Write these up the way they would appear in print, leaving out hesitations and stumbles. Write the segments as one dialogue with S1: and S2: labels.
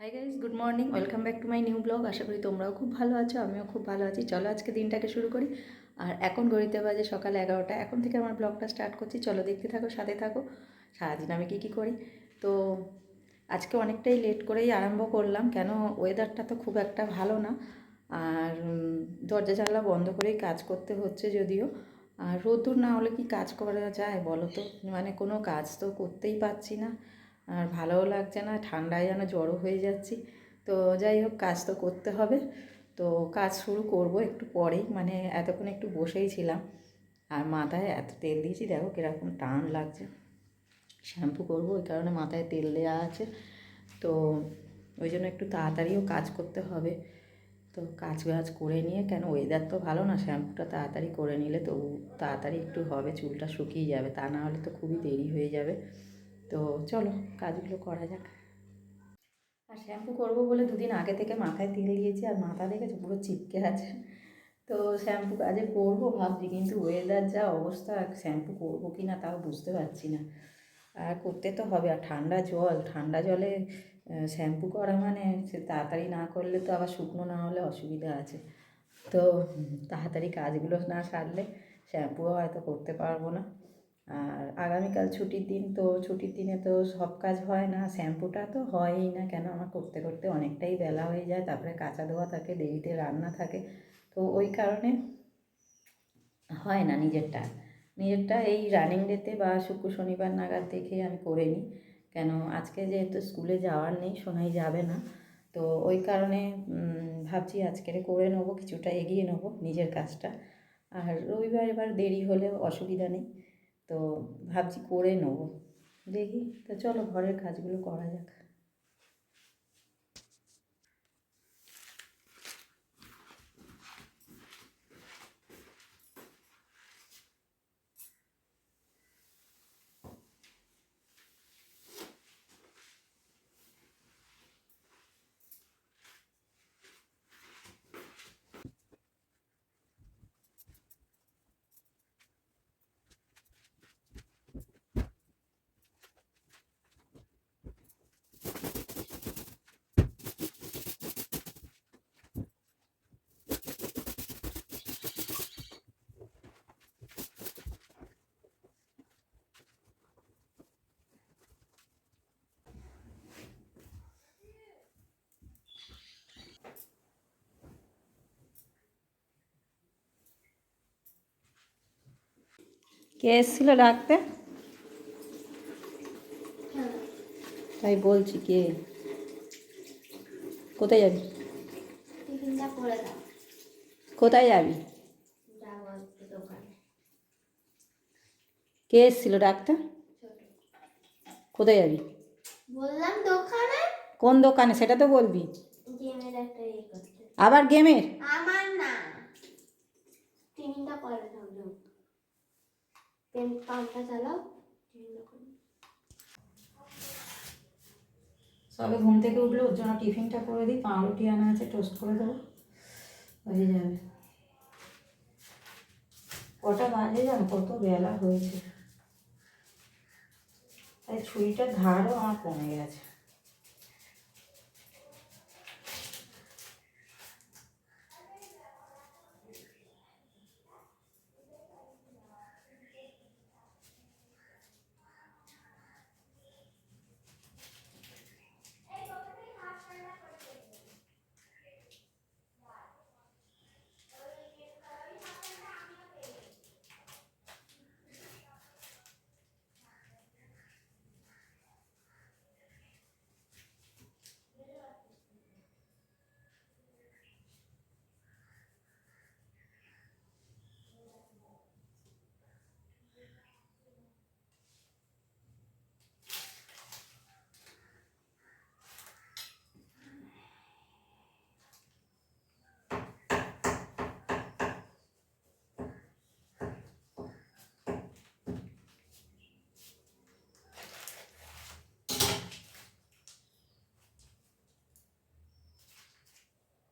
S1: High guys, good morning, welcome back to my new blog. আশা করি তোমরাও খুব ভালো আছো, আমিও খুব ভালো আছি। চলো আজকে দিনটাকে শুরু করি। আর এখন ঘড়িতে বাজে সকাল 11টা। এখন থেকে আমার ব্লগটা স্টার্ট করছি। চলো দেখতে থাকো, সাথে থাকো সারাদিন আমি কী করি। তো আজকে অনেকটাই লেট করেই আরম্ভ করলাম, কেন ওয়েদারটা তো খুব একটা ভালো না। আর দরজা জানলা বন্ধ করেই কাজ করতে হচ্ছে যদিও। আর রোদ্দুর না হলে কি কাজ করা যায় বলো তো, মানে কোনো কাজ তো করতেই পারছি না, আর ভালোও লাগছে না, ঠান্ডায় যেন জড়ো হয়ে যাচ্ছি। তো যাই হোক, কাজ তো করতে হবে। তো কাজ শুরু করব একটু পরেই, মানে এতক্ষণ একটু বসেই ছিলাম। আর মাথায় এত তেল দিয়েছি, দেখো কীরকম টান লাগছে। শ্যাম্পু করব, ওই কারণে মাথায় তেল দেওয়া আছে। তো ওই জন্য একটু তাড়াতাড়িও কাজ করতে হবে। তো কাজ বাজ করে নিয়ে, কেন ওয়েদার তো ভালো না, শ্যাম্পুটা তাড়াতাড়ি করে নিলে তো তাড়াতাড়ি একটু হবে, চুলটা শুকিয়ে যাবে, তা না হলে তো খুবই দেরি হয়ে যাবে। তো চলো কাজগুলো করা যাক। আর শ্যাম্পু করবো বলে দুদিন আগে থেকে মাথায় তেল দিয়েছি, আর মাথা দেখেছে পুরো চিপকে আছে। তো শ্যাম্পু কাজে করবো ভাবছি, কিন্তু ওয়েদার যা অবস্থা, শ্যাম্পু করবো কি না তাও বুঝতে পারছি না। আর করতে তো হবে, আর ঠান্ডা জলে শ্যাম্পু করা মানে সে তাড়াতাড়ি না করলে তো আবার শুকনো না হলে অসুবিধা আছে। তো তাড়াতাড়ি কাজগুলো না সারলে শ্যাম্পুও হয়তো করতে পারবো না। আর আগামীকাল ছুটির দিন, তো ছুটির দিনে তো সব কাজ হয় না, শ্যাম্পুটা তো হয়ই না, কেন আমার করতে করতে অনেকটাই বেলা হয়ে যায়, তারপরে কাঁচা ধোয়া থাকে, দেরিতে রান্না থাকে। তো ওই কারণে হয় না নিজেরটা এই রানিং ডেতে বা শুক্র শনিবার নাগাদ দেখে আমি করে নিই। কেন আজকে যেহেতু স্কুলে যাওয়ার নেই, সোনাই যাবে না, তো ওই কারণে ভাবছি আজকেরে করে নেবো, কিছুটা এগিয়ে নেবো নিজের কাজটা। আর রবিবার এবার দেরি হলেও অসুবিধা নেই, তো ভাবছি করে নেবো। দেখি, তো চলো ঘরের কাজগুলো করা যাক। কে এসেছিল ডাকতে? তাই বলছি, কে? কোথায় যাবি? কোথায় যাবি? কে এসেছিল ডাকতে? কোথায় যাবি?
S2: বললাম দোকানে।
S1: কোন দোকানে সেটা তো বলবি।
S2: গেমের একটা করতে।
S1: আবার গেমের?
S2: আমার না, টিভিটা পরে থাকলো। পেন পাম্পটা চালাও।
S1: সবে ঘুম থেকে উঠলে ওর জন্য টিফিনটা করে দিই, পাউরুটি আনা আছে, টোস্ট করে দেবো, হয়ে যাবে। কটা বাজে জানো? কত বেলা হয়েছে। তাই ছুরিটার ধারও আমার কমে গেছে।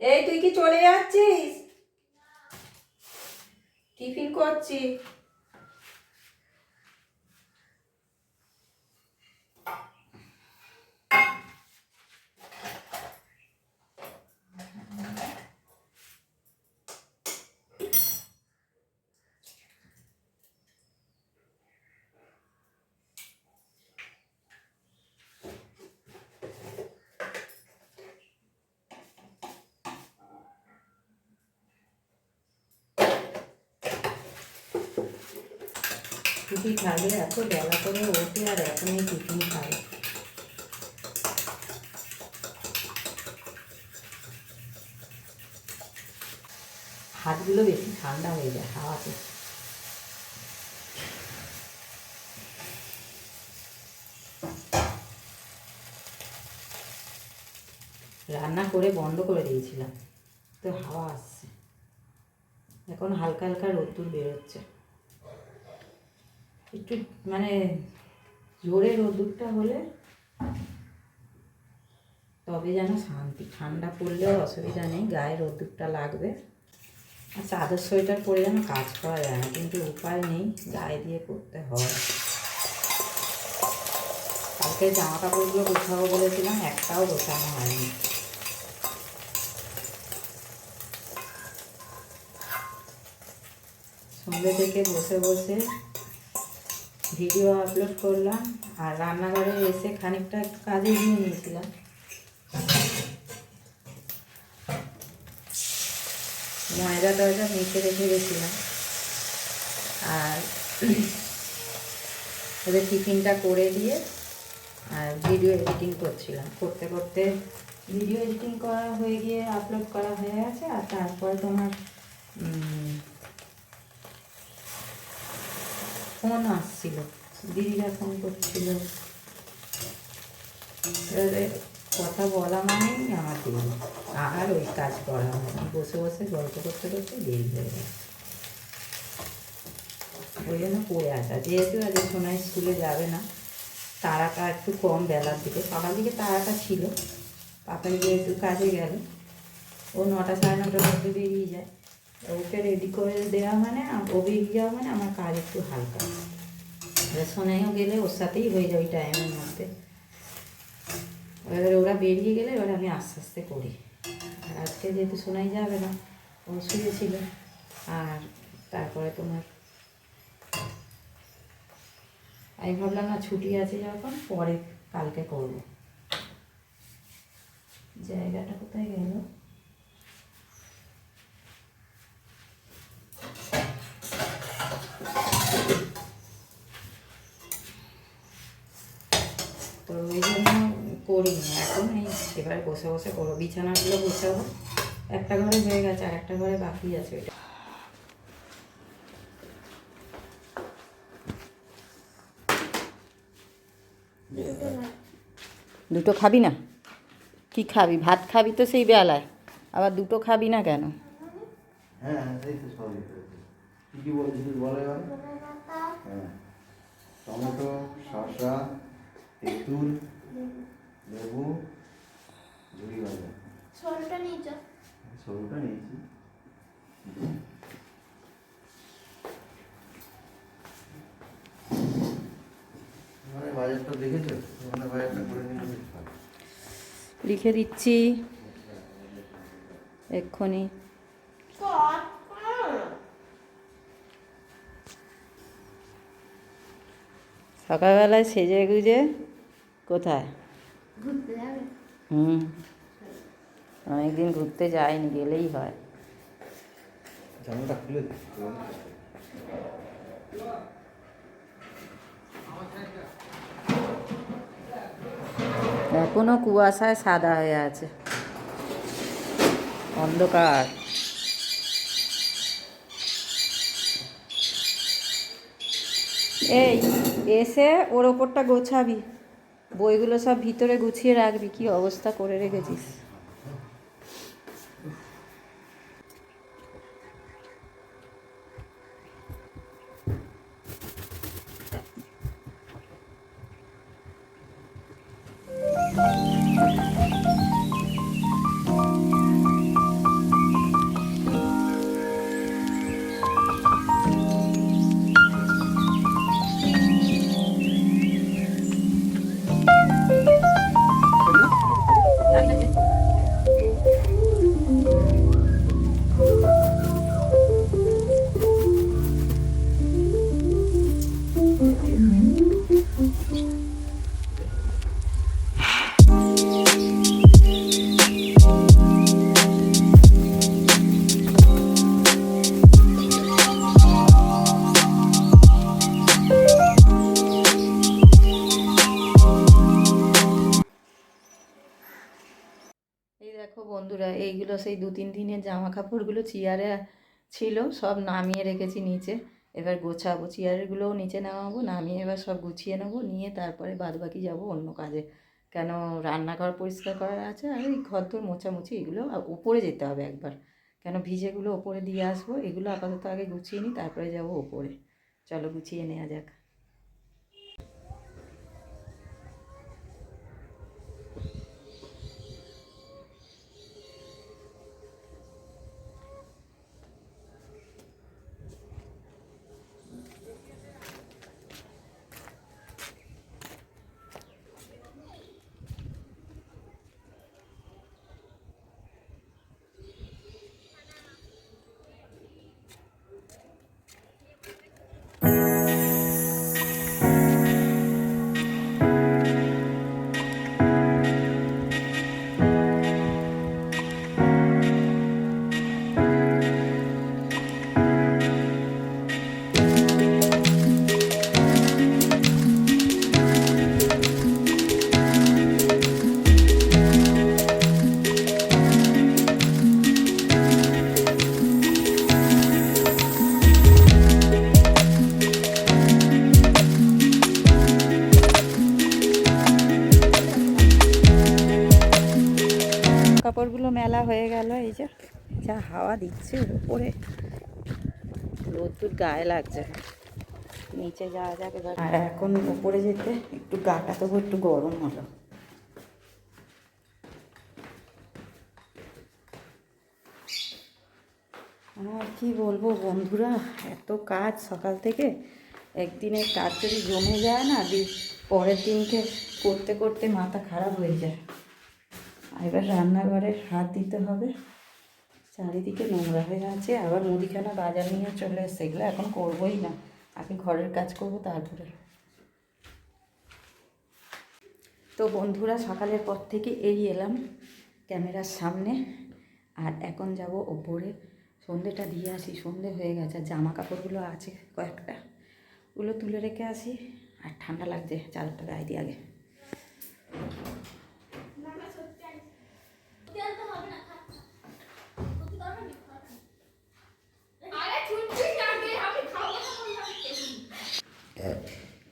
S1: এই তুই কি চলে যাচ্ছিস? টিফিন করছি। ছুটি খাবে, এত বেলা করে ওঠে আর এখনই টিফিন খাবে। হাতগুলো বেশি ঠান্ডা হয়ে যায় হাওয়াতে। রান্না করে বন্ধ করে দিয়েছিলাম, তো হাওয়া আসছে। এখন হালকা হালকা রোদ্দুর বেরোচ্ছে। একটু মানে জোরে রোদ্দুরটা হলে তবে যেন শান্তি। ঠান্ডা পড়লেও অসুবিধা নেই, গায়ে রোদ্দুরটা লাগবে। আর চাদর সোয়েটার পরে যেন কাজ করা যায় না, কিন্তু উপায় নেই, গায়ে দিয়ে করতে হয়। কালকে জামা কাপড়গুলো গোছাবো বলেছিলাম, একটাও গোছানো হয়নি। সন্ধ্যে থেকে বসে বসে ভিডিও আপলোড করলাম, আর রান্নাঘরে এসে খানিকটা একটু কাজে দিয়ে নিয়েছিলাম। ময়দা টয়দা মেখে রেখে গেছিলাম, আর ওদের টিফিনটা করে দিয়ে আর ভিডিও এডিটিং করছিলাম। করতে করতে ভিডিও এডিটিং করা হয়ে গিয়ে আপলোড করা হয়ে গেছে। আর তারপরে তোমার ফোন আসছিল, দিদিরা ফোন করছিল। এবারে কথা বলা মানেই আমার দেরি, আর ওই কাজ করা হয় না। বসে বসে গল্প করতে করতে দেরি হয়ে গেছে, ওই জন্য পড়ে আসা। যেহেতু আজ সোনাই স্কুলে যাবে না, তারাটা একটু কম বেলার দিকে, সকাল দিকে তারাটা ছিল। পাপাই যেহেতু কাজে গেল, ও 9টা সাড়ে 9টার মধ্যে বেরিয়ে যায়। ওকে রেডি করে দেওয়া মানে, ও বেরিয়ে যাওয়া মানে আমার কাজ একটু হালকা। সোনাইও গেলে ওর সাথেই হয়ে যায় ওই টাইমের মধ্যে। এবারে ওরা বেরিয়ে গেলে এবার আমি আস্তে আস্তে করি। আর আজকে যেহেতু সোনাই যাবে না, ও শুয়েছিল। আর তারপরে তোমার আমি ভাবলাম না, ছুটি আছে যখন, পরে কালকে করব। জায়গাটা কোথায় গেল? তো ওই জন্য করিনি এখন। এবারে বসে বসে করবো, বিছানাগুলো গোছাবো। একটা ঘরে হয়ে গেছে, আর একটা ঘরে বাকি আছে। ওইটা দুটো খাবি না? কি খাবি? ভাত খাবি তো সেই বেলায়, আবার দুটো খাবি না কেন?
S3: হ্যাঁ এই তো সবই কী কী বলেছিস বলে এবার? হ্যাঁ, টমেটো, শসা, তেঁতুল, লেবু, ঝুড়ি ভাজা।
S2: সরটা নিয়ে
S3: সরুটা নিয়েছি। মানে বাজারটা দেখেছো? মানে বাজারটা করে নিলে বেশ ভালো।
S1: লিখে দিচ্ছি এক্ষুনি। সকালবেলায় সেজে গুজে কোথায়?
S2: ঘুরতে যাবে?
S1: অনেকদিন ঘুরতে যায়নি, গেলেই হয়।
S3: জামাটা খুলে দে।
S1: এখনো কুয়াশায় সাদা হয়ে আছে, অন্ধকার। এই এসে ওর ওপরটা গোছাবি, বইগুলো সব ভিতরে গুছিয়ে রাখবি। কি অবস্থা করে রেখেছিস! দেখো বন্ধুরা, এইগুলো সেই 2-3 দিনের জামা কাপড়গুলো চেয়ারে ছিল, সব নামিয়ে রেখেছি নিচে। এবার গোছাবো, চেয়ারগুলোও নিচে নামাবো, নামিয়ে এবার সব গুছিয়ে নেবো, নিয়ে তারপরে বাদবাকি যাব অন্য কাজে। কেন রান্নাঘর পরিষ্কার করার আছে, আর এই ঘরদোর মোছামুছি এগুলো ওপরে যেতে হবে একবার, কেন ভিজেগুলো ওপরে দিয়ে আসবো। এগুলো আপাতত আগে গুছিয়ে নিই, তারপরে যাব ওপরে। চলো গুছিয়ে নেওয়া যাক। কাপড়গুলো মেলা হয়ে গেল। এই যে যা হাওয়া দিচ্ছে উপরে, রোদ্দুর গায়ে লাগছে। নিচে যাওয়া যাক এবার। আর এখন উপরে যেতে একটু গাটা তবু একটু গরম হলো। আর কি বলবো বন্ধুরা, এত কাজ সকাল থেকে। একদিনের কাজ যদি জমে যায় না, পরের দিনকে করতে করতে মাথা খারাপ হয়ে যায়। এবার রান্নাঘরে হাত দিতে হবে, চারিদিকে নোংরা হয়ে আছে। আবার মুদিখানা বাজার নিয়ে চলে এসছে, এগুলো এখন করবোই না, আগে ঘরের কাজ করবো তারপরে। তো বন্ধুরা, সকালের পর থেকে এই এলাম ক্যামেরার সামনে, আর এখন যাব ওপরে সন্ধেটা দিয়ে আসি। সন্ধে হয়ে গেছে, আর জামা কাপড়গুলো আছে কয়েকটা, ওগুলো তুলে রেখে আসি। আর ঠান্ডা লাগছে, চাদরটা গায়ে দিয়ে আগে।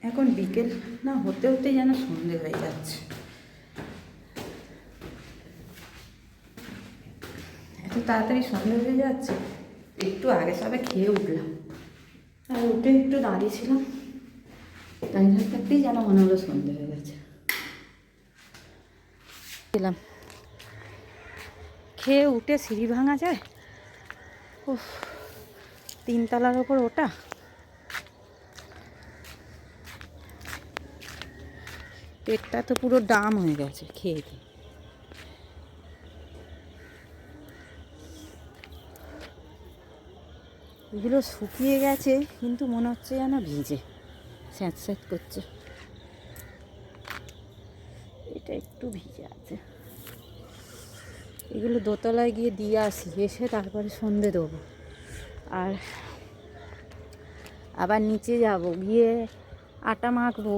S1: এখন বিকেল না হতে হতে যেন সন্ধে হয়ে যাচ্ছে। এত তাড়াতাড়ি সন্ধে হয়ে যাচ্ছে। একটু আগে সবে খেয়ে উঠলাম, আর উঠে একটু দাঁড়িয়েছিলাম, দাঁড়িয়ে থাকতেই যেন মনে হলো সন্ধে হয়ে গেছে। গেলাম, খেয়ে উঠে সিঁড়ি ভাঙা যায়। উফ, 3 তলার ওপর ওটা। পেটটা তো পুরো ডাম হয়ে গেছে খেয়ে খেয়ে। এগুলো শুকিয়ে গেছে, কিন্তু মনে হচ্ছে যেন ভিজে, স্যাঁত স্যাঁত করছে। এটা একটু ভিজে আছে। এগুলো দোতলায় গিয়ে দিয়ে আসি, এসে তারপরে সন্ধে দেবো। আর আবার নিচে যাব, গিয়ে আটা মাখবো।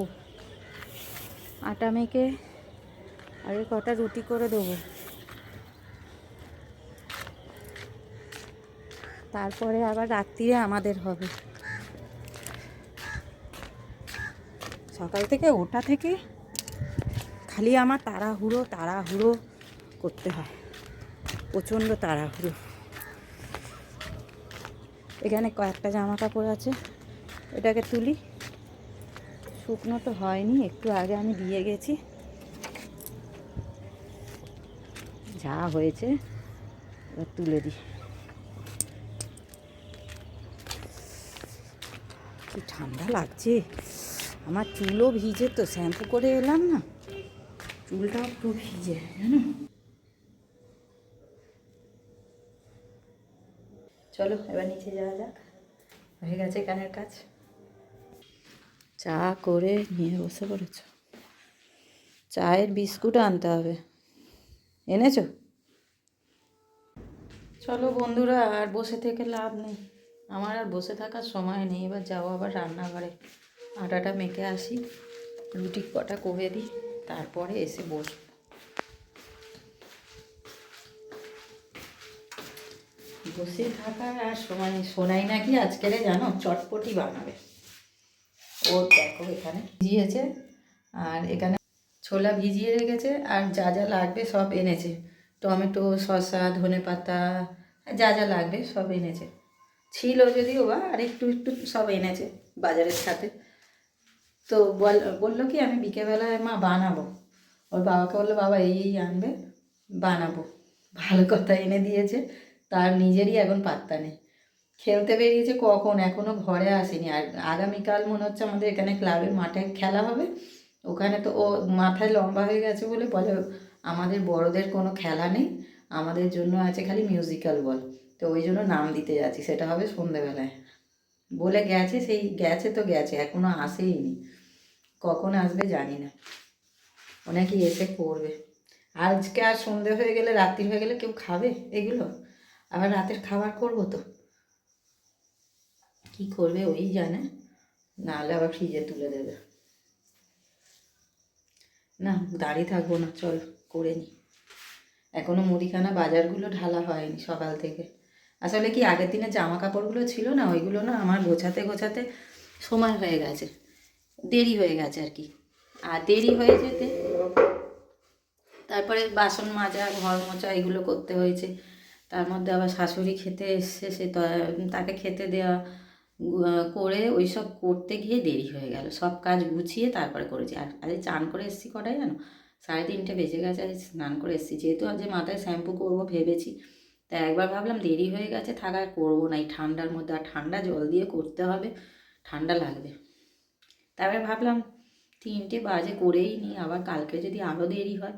S1: আটা মেখে আগে কটা রুটি করে দেবো, তারপরে আবার রাত্রিরে আমাদের হবে। সকাল থেকে ওটা থেকে খালি আমার তাড়াহুড়ো তাড়াহুড়ো করতে হয়, প্রচণ্ড তাড়াহুড়ো। এখানে কয়েকটা জামা কাপড় আছে, এটাকে তুলি। শুকনো তো হয়নি, একটু আগে আমি দিয়ে গেছি। যা হয়েছে এবার তুলে দিই। কি ঠান্ডা লাগছে, আমার চুলও ভিজে, তো শ্যাম্পু করে এলাম না, চুলটাও একটু ভিজে জানো। চলো এবার নিচে যাওয়া যাক, হয়ে গেছে কানের কাজ। চা করে নিয়ে বসে পড়েছ, চায়ের বিস্কুট আনতে হবে, এনেছো? চলো বন্ধুরা, আর বসে থেকে লাভ নেই, আমার আর বসে থাকার সময় নেই। এবার যাবো আবার রান্নাঘরে, আটাটা মেখে আসি, রুটি কটা করে দিই, তারপরে এসে বসবো। বসে থাকার আর সময় শোনাই নাকি আজকের জানো চটপটি বানাবে। ও দেখো এখানে ভিজিয়েছে আর এখানে ছোলা ভিজিয়ে রেখেছে আর যা যা লাগবে সব এনেছে, টমেটো, শসা, ধনেপাতা, যা যা লাগবে সব এনেছে। ছিল যদিও বা আর একটু একটু সব এনেছে বাজারের সাথে। তো বললো কি আমি বিকেলবেলায় মা বানাবো। ওর বাবাকে বললো বাবা এই আনবে বানাবো। ভালো কথা এনে দিয়েছে, তার নিজেরই এখন পাত্তা নেই। খেলতে বেরিয়েছে কখন, এখনও ঘরে আসেনি। আর আগামীকাল মনে হচ্ছে আমাদের এখানে ক্লাবের মাঠে খেলা হবে। ওখানে তো ও মাথায় লম্বা হয়ে গেছে বলে বলে আমাদের বড়দের কোনো খেলা নেই, আমাদের জন্য আছে খালি মিউজিক্যাল বল। তো ওই জন্য নাম দিতে যাচ্ছি, সেটা হবে সন্ধেবেলায়। বলে গেছে, সেই গেছে তো গেছে, এখনও আসেইনি। কখন আসবে জানি না, ও নাকি এসে করবে। আজকে আর সন্ধে হয়ে গেলে, রাত্রি হয়ে গেলে কেউ খাবে এগুলো? আবার রাতের খাবার করবো তো, কি করবে ওই জানে, নাহলে আবার ফ্রিজে তুলে দেবে। না দাঁড়িয়ে থাকবো না, চল করে নি। এখনও মুদিখানা বাজারগুলো ঢালা হয়নি সকাল থেকে। আসলে কি আগের দিনে জামা কাপড়গুলো ছিল না, ওইগুলো না আমার গোছাতে গোছাতে সময় হয়ে গেছে, দেরি হয়ে গেছে আর কি। আর দেরি হয়ে যেতে তারপরে বাসন মাজা, ঘর মোছা এগুলো করতে হয়েছে। তার মধ্যে আবার শাশুড়ি খেতে এসছে, সে তাকে খেতে দেওয়া করে ওই সব করতে গিয়ে দেরি হয়ে গেল। সব কাজ গুছিয়ে তারপরে করেছি। আর আজ চান করে এসেছি কটায় জানো, 3:30 বেজে গেছে। আজ স্নান করে এসেছি, যেহেতু আজ মাথায় শ্যাম্পু করবো ভেবেছি। তা একবার ভাবলাম দেরি হয়ে গেছে, থাক আর করবো না এই ঠান্ডার মধ্যে। আর ঠান্ডা জল দিয়ে করতে হবে, ঠান্ডা লাগবে। তারপরে ভাবলাম 3টে বাজে করেই নিই, আবার কালকে যদি আরও দেরি হয়।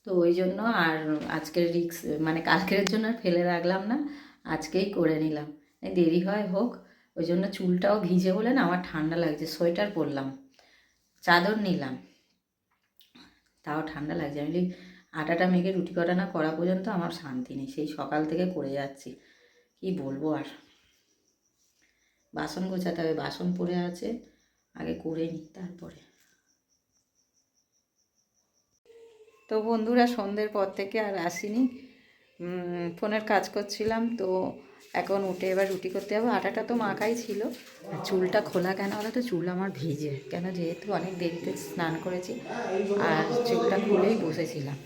S1: তো ওই জন্য আর আজকের রিক্স মানে কালকের জন্য আর ফেলে রাখলাম না, আজকেই করে নিলাম। এই দেরি হয় হোক, ওই জন্য চুলটাও ভিজে বলে না আমার ঠান্ডা লাগছে। সোয়েটার পরলাম, চাদর নিলাম, তাও ঠান্ডা লাগছে। আমি আটাটা মেখে রুটি কটা না করা পর্যন্ত আমার শান্তি নেই, সেই সকাল থেকে করে যাচ্ছি। কি বলবো আর। বাসন গোছাতে হবে, বাসন পড়ে আছে, আগে করে নিই তারপরে। তো বন্ধুরা সন্ধ্যের পর থেকে আর আসিনি, ফোনের কাজ করছিলাম। তো এখন উঠে এবার রুটি করতে যাবো। আটাটা তো মাখাই ছিল। আর চুলটা খোলা কেন বলো তো, চুল আমার ভিজে কেন, যেহেতু অনেক দেরিতে স্নান করেছি আর চুলটা খুলেই বসেছিলাম।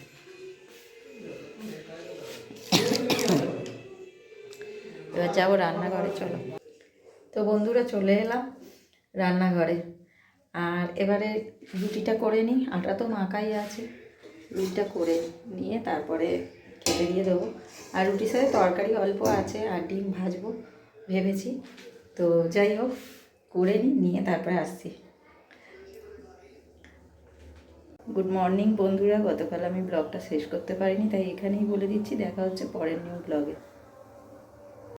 S1: এবার যাবো রান্নাঘরে, চলো। তো বন্ধুরা চলে এলাম রান্নাঘরে। আর এবারে রুটিটা করে নিই, আটা তো মাখাই আছে, রুটিটা করে নিয়ে তারপরে খেতে দিয়ে দেবো। আর রুটির সাথে তরকারি অল্প আছে আর ডিম ভাজবো ভেবেছি। তো যাই হোক করে নিয়ে তারপরে আসছি। গুড মর্নিং বন্ধুরা, গতকাল আমি ব্লগটা শেষ করতে পারিনি, তাই এখানেই বলে দিচ্ছি। দেখা হচ্ছে পরের নিউ ব্লগে।